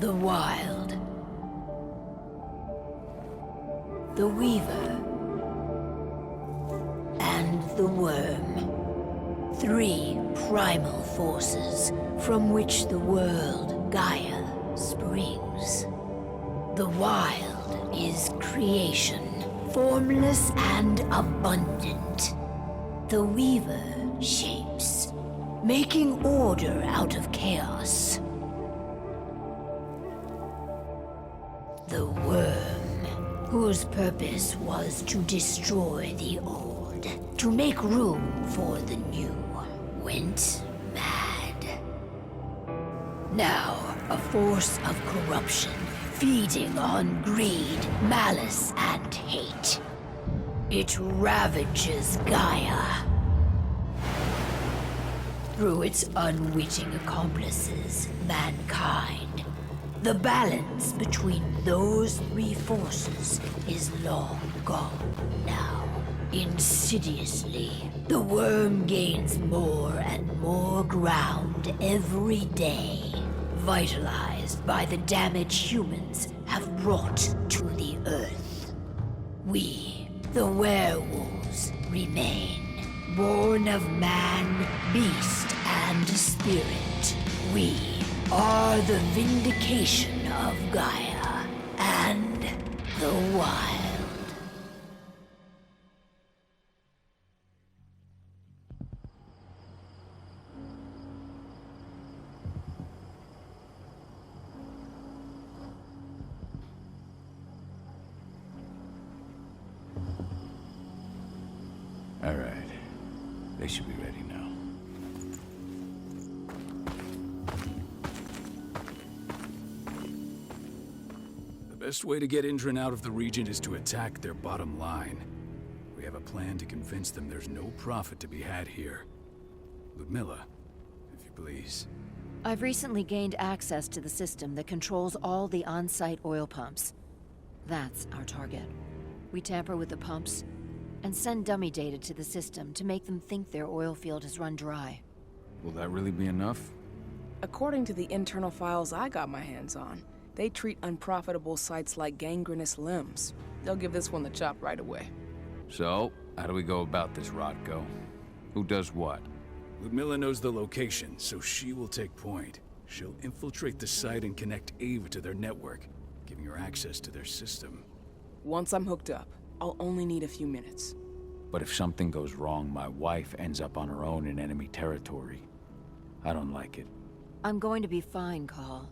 The Wild. The Weaver. And the Worm. 3 primal forces from which the world, Gaia, springs. The Wild is creation, formless and abundant. The Weaver shapes, making order out of chaos. The Worm, whose purpose was to destroy the old, to make room for the new, went mad. Now, a force of corruption, feeding on greed, malice, and hate. It ravages Gaia. Through its unwitting accomplices, mankind. The balance between those 3 forces is long gone now. Insidiously, the Worm gains more and more ground every day, vitalized by the damage humans have brought to the Earth. We, the werewolves, remain, born of man, beast, and spirit. We are the vindication of Gaia and the Wild. All right. They should be ready now. The best way to get Indran out of the region is to attack their bottom line. We have a plan to convince them there's no profit to be had here. Ludmilla, if you please. I've recently gained access to the system that controls all the on-site oil pumps. That's our target. We tamper with the pumps and send dummy data to the system to make them think their oil field has run dry. Will that really be enough? According to the internal files I got my hands on, they treat unprofitable sites like gangrenous limbs. They'll give this one the chop right away. So, how do we go about this, Rodko? Who does what? Ludmilla knows the location, so she will take point. She'll infiltrate the site and connect Ava to their network, giving her access to their system. Once I'm hooked up, I'll only need a few minutes. But if something goes wrong, my wife ends up on her own in enemy territory. I don't like it. I'm going to be fine, Call.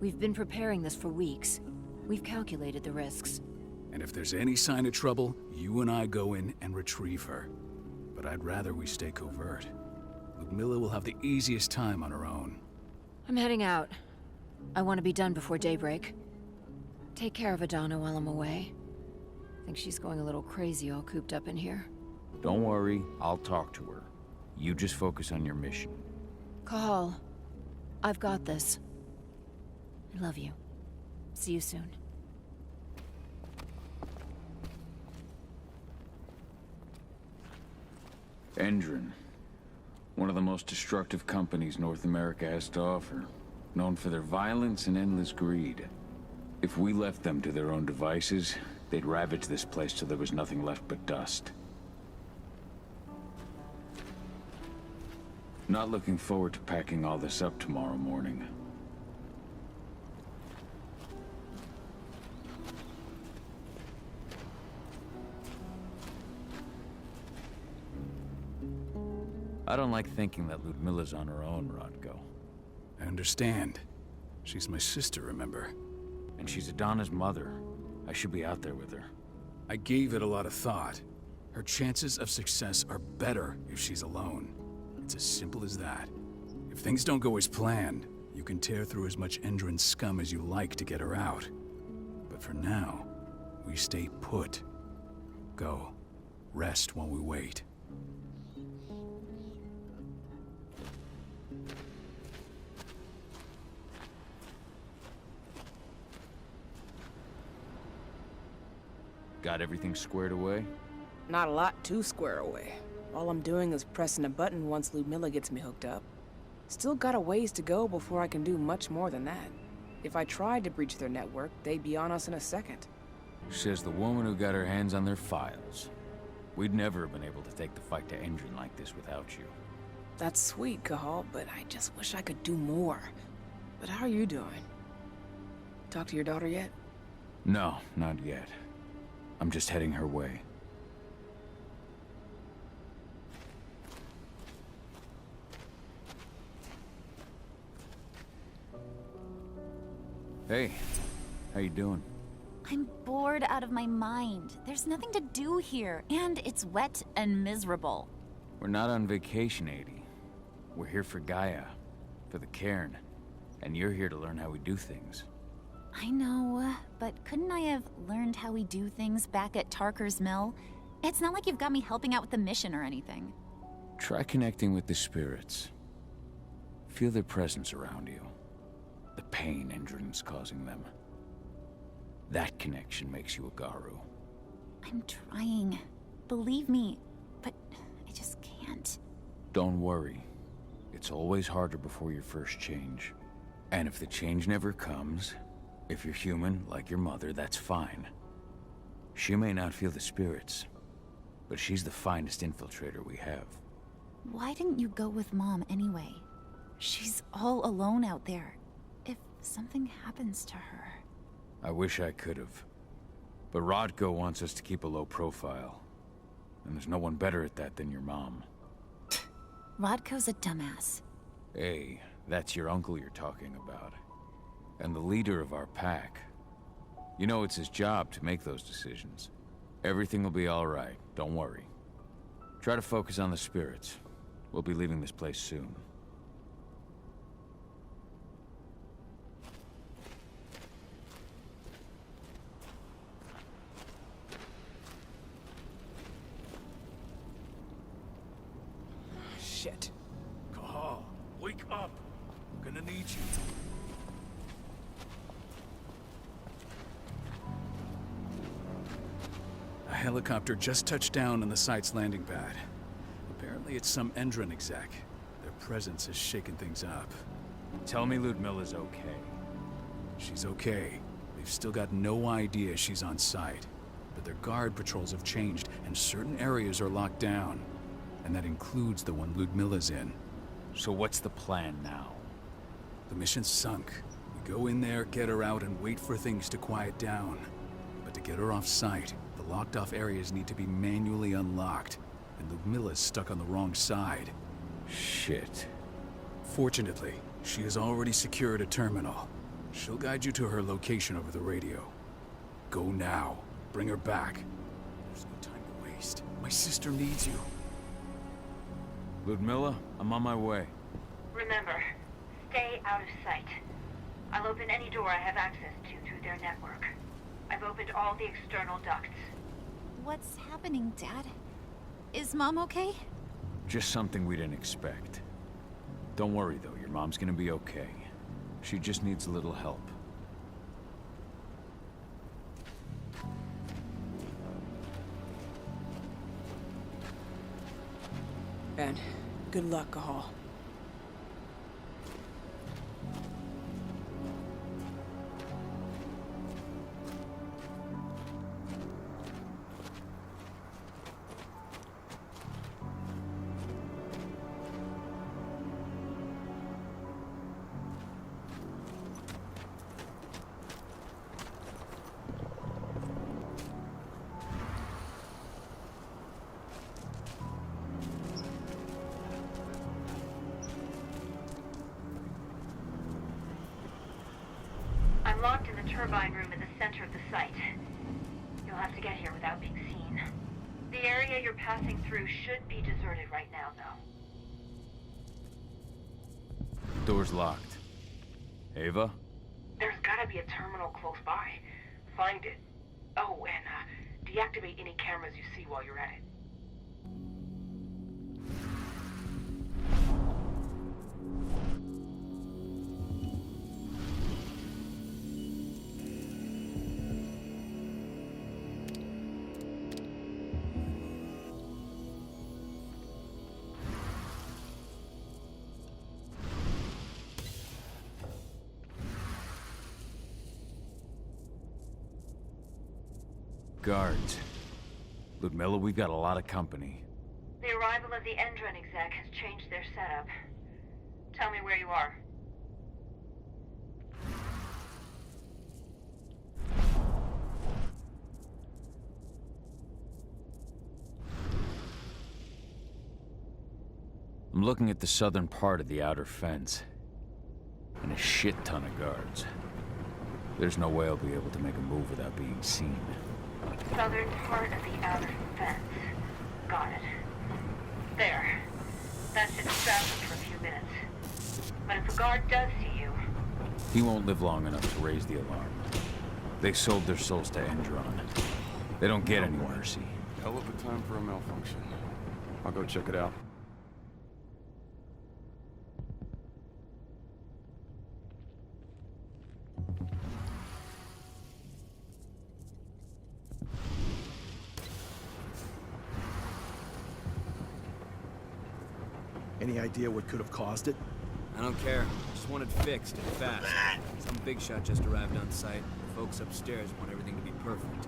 We've been preparing this for weeks. We've calculated the risks. And if there's any sign of trouble, you and I go in and retrieve her. But I'd rather we stay covert. Ludmilla will have the easiest time on her own. I'm heading out. I want to be done before daybreak. Take care of Adana while I'm away. I think she's going a little crazy all cooped up in here. Don't worry, I'll talk to her. You just focus on your mission. Call. I've got this. I love you. See you soon. Endron. One of the most destructive companies North America has to offer. Known for their violence and endless greed. If we left them to their own devices, they'd ravage this place till there was nothing left but dust. Not looking forward to packing all this up tomorrow morning. I don't like thinking that Ludmilla's on her own, Rodko. I understand. She's my sister, remember? And she's Adana's mother. I should be out there with her. I gave it a lot of thought. Her chances of success are better if she's alone. It's as simple as that. If things don't go as planned, you can tear through as much Endron scum as you like to get her out. But for now, we stay put. Go. Rest while we wait. Got everything squared away? Not a lot to square away. All I'm doing is pressing a button once Ludmilla gets me hooked up. Still got a ways to go before I can do much more than that. If I tried to breach their network, they'd be on us in a second. Says the woman who got her hands on their files. We'd never have been able to take the fight to Engine like this without you. That's sweet, Cahal, but I just wish I could do more. But how are you doing? Talk to your daughter yet? No, not yet. I'm just heading her way. Hey, how you doing? I'm bored out of my mind. There's nothing to do here, and it's wet and miserable. We're not on vacation, Adie. We're here for Gaia, for the cairn, and you're here to learn how we do things. I know, but couldn't I have learned how we do things back at Tarker's Mill? It's not like you've got me helping out with the mission or anything. Try connecting with the spirits. Feel their presence around you. The pain Endron's causing them. That connection makes you a Garu. I'm trying. Believe me, but I just can't. Don't worry. It's always harder before your first change. And if the change never comes, if you're human, like your mother, that's fine. She may not feel the spirits, but she's the finest infiltrator we have. Why didn't you go with Mom anyway? She's all alone out there. If something happens to her... I wish I could have. But Rodko wants us to keep a low profile. And there's no one better at that than your mom. Rodko's a dumbass. Hey, that's your uncle you're talking about. And the leader of our pack. You know it's his job to make those decisions. Everything will be alright, don't worry. Try to focus on the spirits. We'll be leaving this place soon. Shit. Cahal, wake up! I'm gonna need you. A helicopter just touched down on the site's landing pad. Apparently it's some Endron exec. Their presence has shaken things up. Tell me Ludmilla's okay. She's okay. They've still got no idea she's on site. But their guard patrols have changed, and certain areas are locked down. And that includes the one Ludmilla's in. So what's the plan now? The mission's sunk. We go in there, get her out, and wait for things to quiet down. But to get her off site, the locked-off areas need to be manually unlocked. And Ludmilla's stuck on the wrong side. Shit. Fortunately, she has already secured a terminal. She'll guide you to her location over the radio. Go now. Bring her back. There's no time to waste. My sister needs you. Ludmilla, I'm on my way. Remember, stay out of sight. I'll open any door I have access to through their network. I've opened all the external ducts. What's happening, Dad? Is Mom okay? Just something we didn't expect. Don't worry, though. Your mom's gonna be okay. She just needs a little help. And good luck, Cahal. I'm locked in the turbine room in the center of the site. You'll have to get here without being seen. The area you're passing through should be deserted right now, though. Door's locked. Ava? There's gotta be a terminal close by. Find it. Oh, and deactivate any cameras you see while you're at it. guards. Ludmilla, we've got a lot of company. The arrival of the Endron exec has changed their setup. Tell me where you are. I'm looking at the southern part of the outer fence. And a shit ton of guards. There's no way I'll be able to make a move without being seen. Southern part of the outer fence. Got it. There. That should distract them for a few minutes. But if a guard does see you... He won't live long enough to raise the alarm. They sold their souls to Endron. They don't get any mercy. Hell of a time for a malfunction. I'll go check it out. Any idea what could have caused it? I don't care. I just want it fixed and fast. Some big shot just arrived on site. The folks upstairs want everything to be perfect.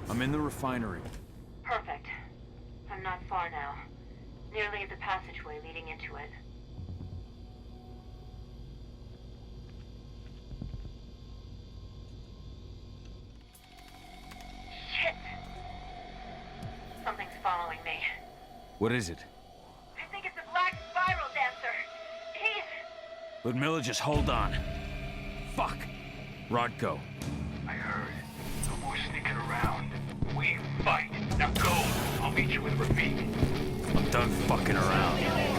I'm in the refinery. Perfect. I'm not far now. Nearly at the passageway leading into it. Shit! Something's following me. What is it? I think it's a black spiral dancer. He's... Ludmilla, just hold on. Fuck. Rodko. I heard. No more sneaking around. We fight. Now go! I'll meet you with Rafik. I'm done fucking around.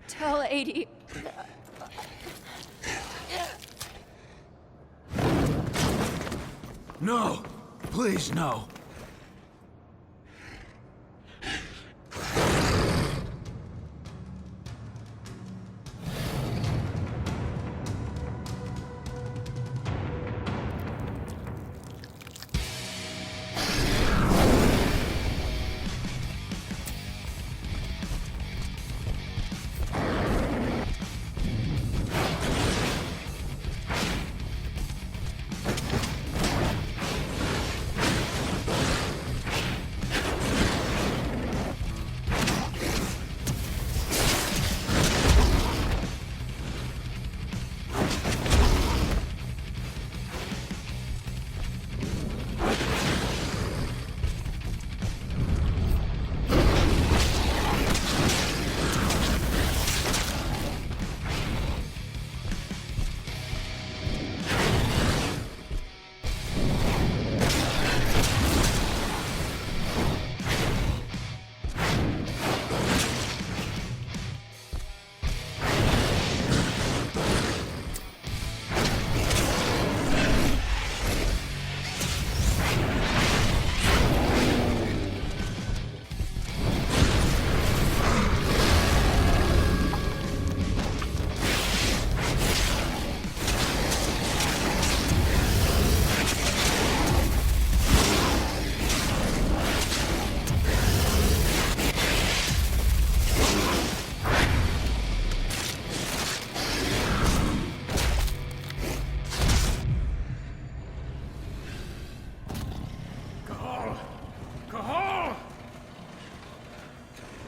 Tell 80. No! Please, no!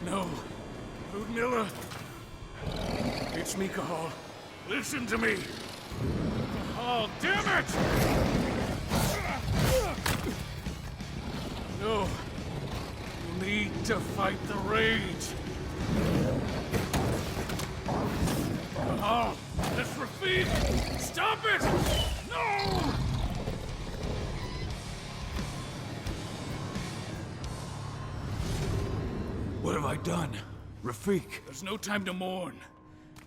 No. Ludmilla. It's me, Cahal. Listen to me. Cahal, damn it! No. You need to fight the rage. Cahal, that's Rafik! Stop it! No! What have I done? Rafik. There's no time to mourn.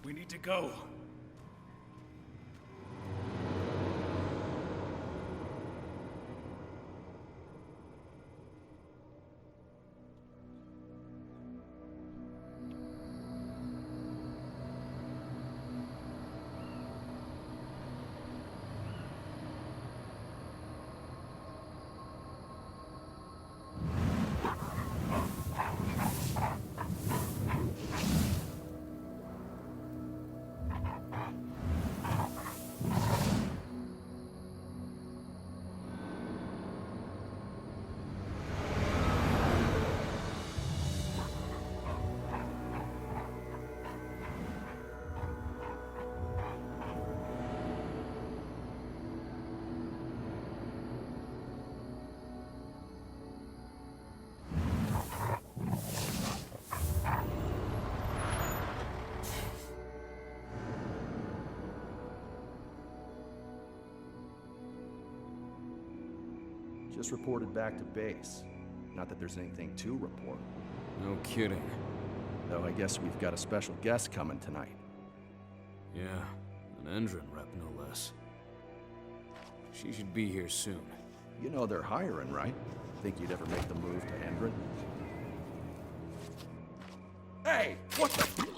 We need to go. Just reported back to base. Not that there's anything to report. No kidding. Though I guess we've got a special guest coming tonight. Yeah, an Endron rep, no less. She should be here soon. You know they're hiring, right? Think you'd ever make the move to Endron? Hey! What the...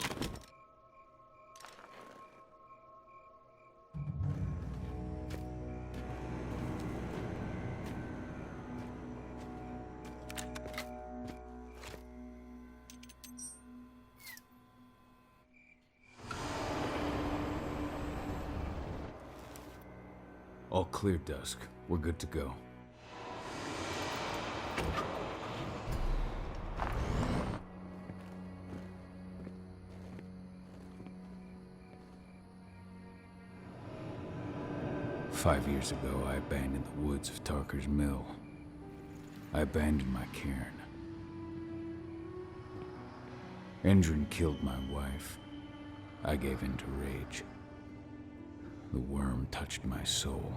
All clear, Dusk. We're good to go. "5 years ago, I abandoned the woods of Tarker's Mill. I abandoned my cairn. Endron killed my wife. I gave in to rage. The worm touched my soul.